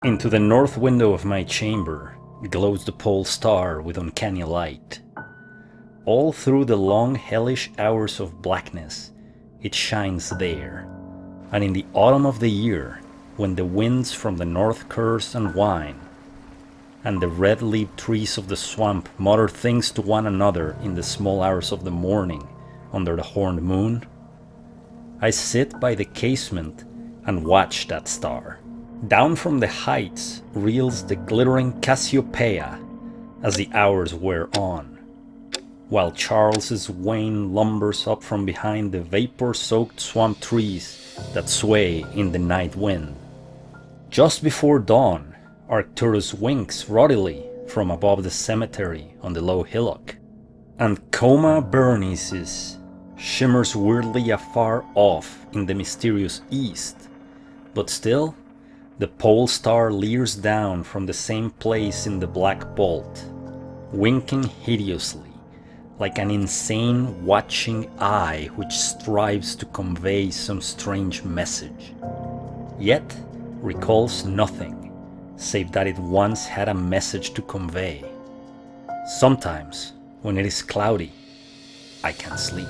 Into the north window of my chamber glows the pole star with uncanny light. All through the long hellish hours of blackness, it shines there, and in the autumn of the year, when the winds from the north curse and whine, and the red-leaved trees of the swamp mutter things to one another in the small hours of the morning under the horned moon, I sit by the casement and watch that star. Down from the heights reels the glittering Cassiopeia as the hours wear on, while Charles's Wain lumbers up from behind the vapor-soaked swamp trees that sway in the night wind. Just before dawn, Arcturus winks ruddily from above the cemetery on the low hillock, and Coma Berenices shimmers weirdly afar off in the mysterious east, but still, the pole star leers down from the same place in the black vault, winking hideously, like an insane watching eye which strives to convey some strange message, yet recalls nothing save that it once had a message to convey. Sometimes, when it is cloudy, I can't sleep.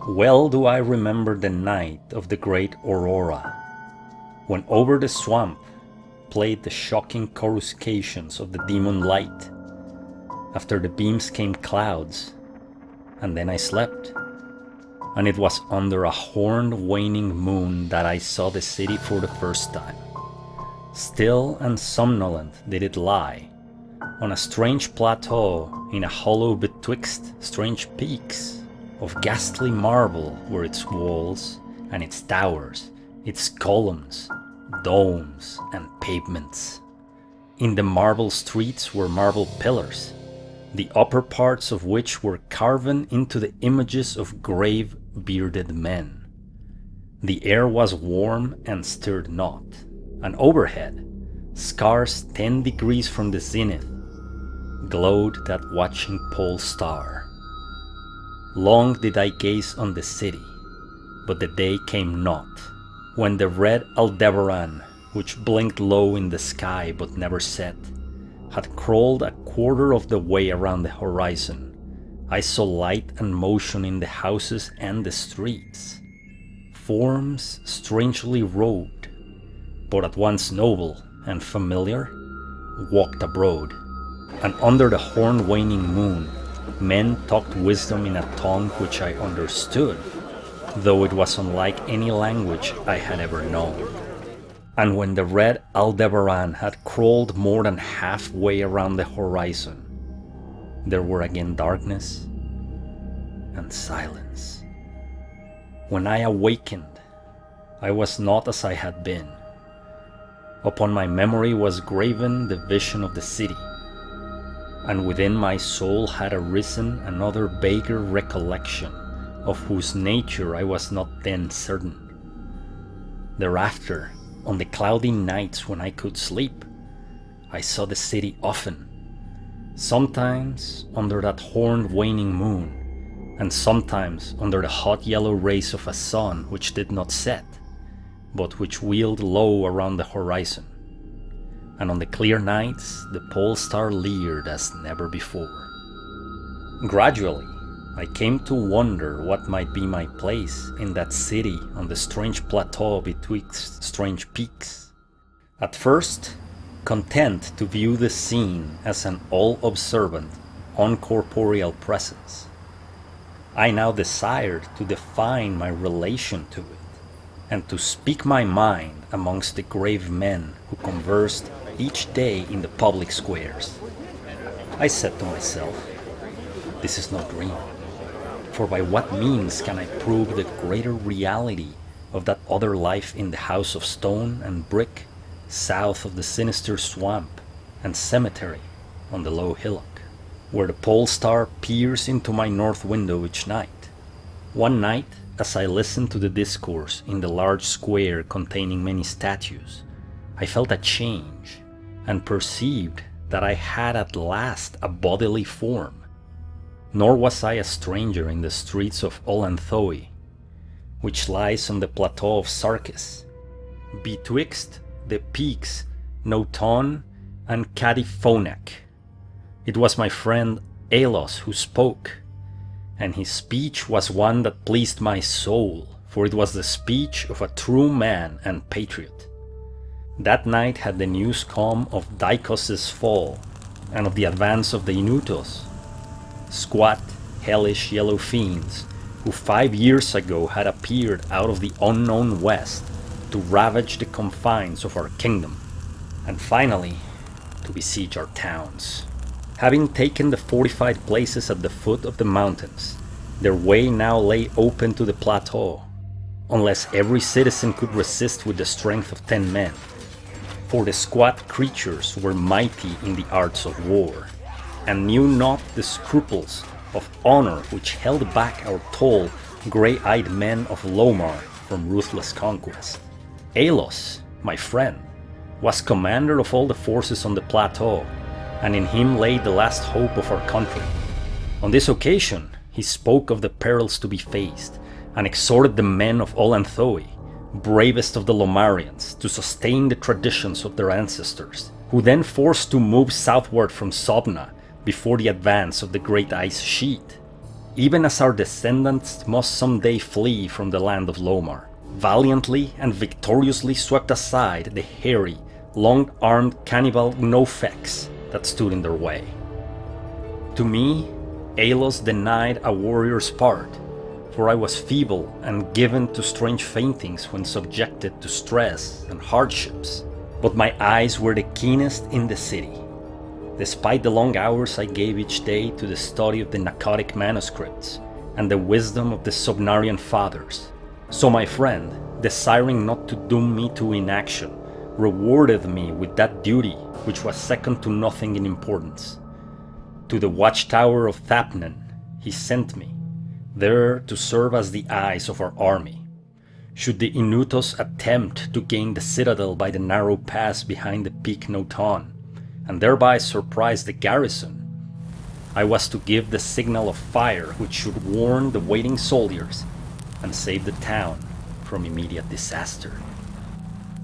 Well do I remember the night of the great aurora, when over the swamp played the shocking coruscations of the demon light. After the beams came clouds, and then I slept, and it was under a horned waning moon that I saw the city for the first time. Still and somnolent did it lie, on a strange plateau in a hollow betwixt strange peaks. Of ghastly marble were its walls and its towers, its columns, domes, and pavements. In the marble streets were marble pillars, the upper parts of which were carven into the images of grave bearded men. The air was warm and stirred not, and overhead, scarce 10 degrees from the zenith, glowed that watching pole star. Long did I gaze on the city, but the day came not, when the red Aldebaran, which blinked low in the sky but never set, had crawled a quarter of the way around the horizon. I saw light and motion in the houses and the streets. Forms strangely robed, but at once noble and familiar, walked abroad, and under the horn-waning moon, men talked wisdom in a tongue which I understood, though it was unlike any language I had ever known. And when the red Aldebaran had crawled more than halfway around the horizon, there were again darkness and silence. When I awakened, I was not as I had been. Upon my memory was graven the vision of the city, and within my soul had arisen another vaguer recollection, of whose nature I was not then certain. Thereafter, on the cloudy nights when I could sleep, I saw the city often, sometimes under that horned waning moon, and sometimes under the hot yellow rays of a sun which did not set, but which wheeled low around the horizon. And on the clear nights, the pole star leered as never before. Gradually, I came to wonder what might be my place in that city on the strange plateau betwixt strange peaks. At first, content to view the scene as an all-observant, uncorporeal presence, I now desired to define my relation to it, and to speak my mind amongst the grave men who conversed each day in the public squares. I said to myself, this is no dream, for by what means can I prove the greater reality of that other life in the house of stone and brick, south of the sinister swamp and cemetery on the low hillock, where the pole star peers into my north window each night? One night, as I listened to the discourse in the large square containing many statues, I felt a change, and perceived that I had at last a bodily form. Nor was I a stranger in the streets of Olanthoi, which lies on the plateau of Sarkis, betwixt the peaks Noton, and Cadiphonac. It was my friend Alos who spoke, and his speech was one that pleased my soul, for it was the speech of a true man and patriot. That night had the news come of Dikos' fall, and of the advance of the Inutos, squat, hellish yellow fiends, who 5 years ago had appeared out of the unknown west to ravage the confines of our kingdom, and finally to besiege our towns. Having taken the fortified places at the foot of the mountains, their way now lay open to the plateau, unless every citizen could resist with the strength of 10 men. For the squat creatures were mighty in the arts of war, and knew not the scruples of honor which held back our tall, grey-eyed men of Lomar from ruthless conquest. Alos, my friend, was commander of all the forces on the plateau, and in him lay the last hope of our country. On this occasion, he spoke of the perils to be faced, and exhorted the men of Olanthoe, bravest of the Lomarians, to sustain the traditions of their ancestors, who then forced to move southward from Sobna before the advance of the great ice sheet, even as our descendants must someday flee from the land of Lomar, valiantly and victoriously swept aside the hairy, long-armed cannibal Nofex that stood in their way. To me, Alos denied a warrior's part, for I was feeble and given to strange faintings when subjected to stress and hardships, but my eyes were the keenest in the city, despite the long hours I gave each day to the study of the Pnakotic Manuscripts and the wisdom of the Sobnarian fathers. So my friend, desiring not to doom me to inaction, rewarded me with that duty which was second to nothing in importance. To the watchtower of Thapnan he sent me, there to serve as the eyes of our army. Should the Inutos attempt to gain the citadel by the narrow pass behind the peak Noton, and thereby surprise the garrison, I was to give the signal of fire which should warn the waiting soldiers and save the town from immediate disaster.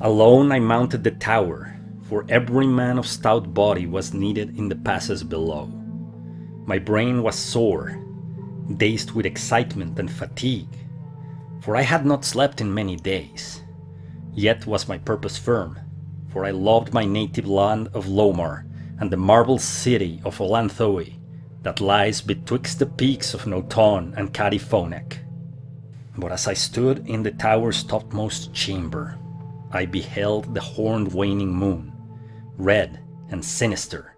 Alone I mounted the tower, for every man of stout body was needed in the passes below. My brain was sore, dazed with excitement and fatigue, for I had not slept in many days. Yet was my purpose firm, for I loved my native land of Lomar and the marble city of Olanthoe that lies betwixt the peaks of Noton and Cadiphonac. But as I stood in the tower's topmost chamber, I beheld the horned waning moon, red and sinister,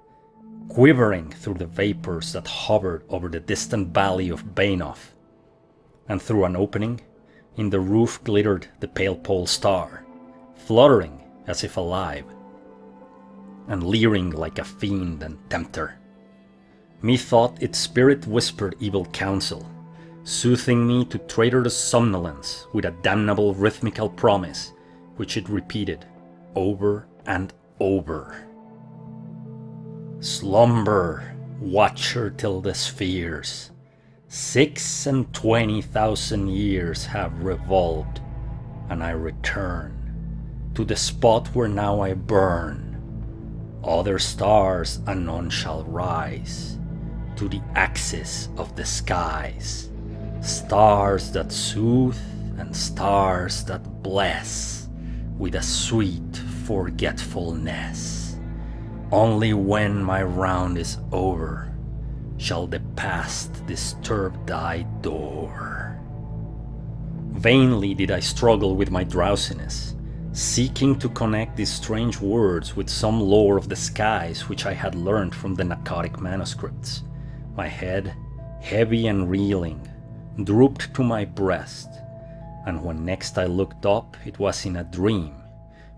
quivering through the vapors that hovered over the distant valley of Bainoff, and through an opening in the roof glittered the pale pole star, fluttering as if alive, and leering like a fiend and tempter. Methought its spirit whispered evil counsel, soothing me to traitorous somnolence with a damnable rhythmical promise, which it repeated over and over. Slumber, watcher till the spheres, 26,000 years have revolved, and I return to the spot where now I burn. Other stars anon shall rise to the axis of the skies, stars that soothe and stars that bless with a sweet forgetfulness. Only when my round is over shall the past disturb thy door. Vainly did I struggle with my drowsiness, seeking to connect these strange words with some lore of the skies which I had learned from the Pnakotic Manuscripts. My head, heavy and reeling, drooped to my breast, and when next I looked up it was in a dream,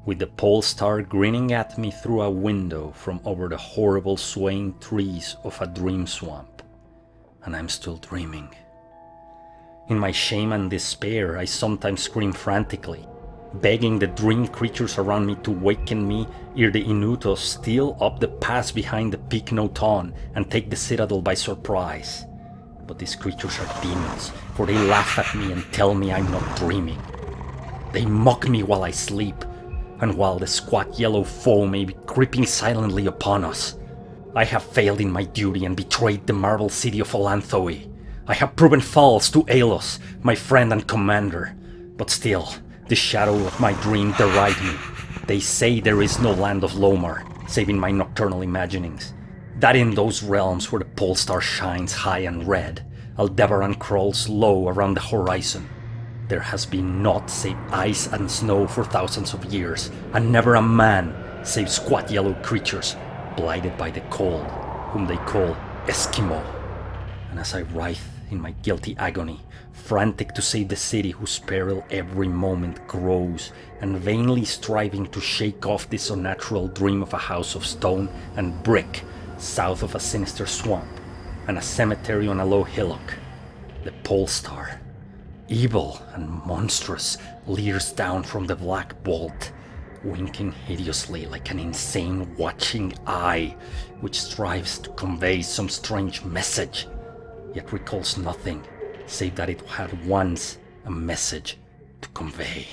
with the pole star grinning at me through a window from over the horrible swaying trees of a dream swamp. And I'm still dreaming. In my shame and despair, I sometimes scream frantically, begging the dream creatures around me to waken me ere the Inutos steal up the pass behind the peak Noton and take the citadel by surprise. But these creatures are demons, for they laugh at me and tell me I'm not dreaming. They mock me while I sleep, and while the squat yellow foe may be creeping silently upon us, I have failed in my duty and betrayed the marble city of Olanthoe. I have proven false to Aelos, my friend and commander, but still, the shadow of my dream deride me. They say there is no land of Lomar, save in my nocturnal imaginings. That in those realms where the pole star shines high and red, Aldebaran crawls low around the horizon. There has been naught save ice and snow for thousands of years, and never a man save squat yellow creatures, blighted by the cold, whom they call Eskimo. And as I writhe in my guilty agony, frantic to save the city whose peril every moment grows, and vainly striving to shake off this unnatural dream of a house of stone and brick south of a sinister swamp, and a cemetery on a low hillock, the pole star, evil and monstrous, leers down from the black vault, winking hideously like an insane watching eye which strives to convey some strange message, yet recalls nothing save that it had once a message to convey.